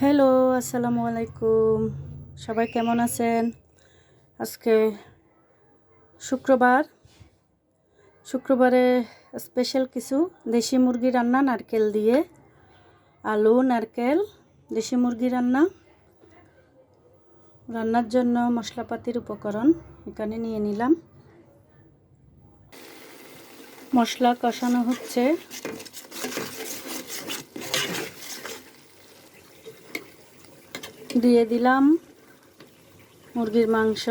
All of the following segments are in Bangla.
হ্যালো, আসসালামু আলাইকুম। সবাই কেমন আছেন? আজকে শুক্রবারে স্পেশাল কিছু দেশি মুরগি রান্না, নারকেল দিয়ে আলু নারকেল দেশি মুরগি রান্নার জন্য মশলাপাতির উপকরণ এখানে নিয়ে নিলাম। মশলা কষানো হচ্ছে। দিয়ে দিলাম মুরগির মাংস,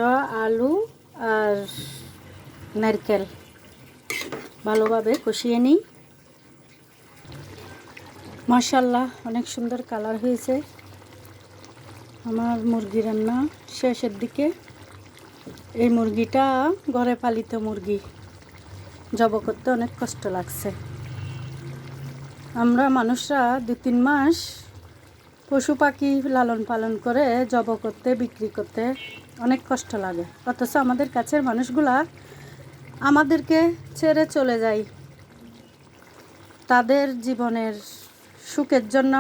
আলু আর নারকেল। ভালোভাবে কষিয়ে নিই। মাশাআল্লাহ, অনেক সুন্দর কালার হয়েছে। আমার মুরগি রান্না শেষের দিকে। এই মুরগিটা ঘরে পালিত মুরগি, জব করতে অনেক কষ্ট লাগছে। আমরা মানুষরা 2-3 মাস পশু পাখি লালন পালন করে জব করতে, বিক্রি করতে অনেক কষ্ট লাগে, অথচ আমাদের কাছের মানুষগুলা আমাদেরকে ছেড়ে চলে যায়। তাদের জীবনের সুখের জন্য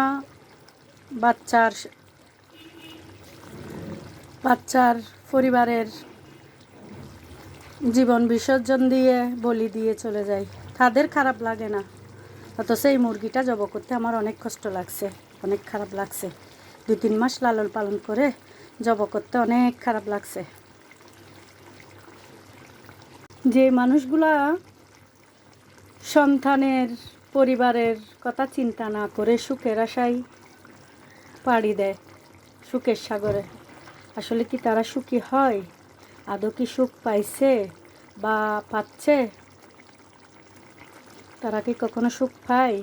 বাচ্চার পরিবারের জীবন বিসর্জন দিয়ে বলি দিয়ে চলে যায়। তাদের খারাপ লাগে না, অথচ এই মুরগিটা জব করতে আমার অনেক কষ্ট লাগছে, অনেক খারাপ লাগছে। 2-3 মাস লালন পালন করে জব করতে অনেক খারাপ লাগছে। যে মানুষগুলা সন্তানের পরিবারের কথা চিন্তা না করে সুখের আশায় পাড়ি দেয় সুখের সাগরে, আসলে কি তারা সুখী হয়? আদৌ কি সুখ পাইছে বা পাচ্ছে? তারা কি কখনো সুখ পায়?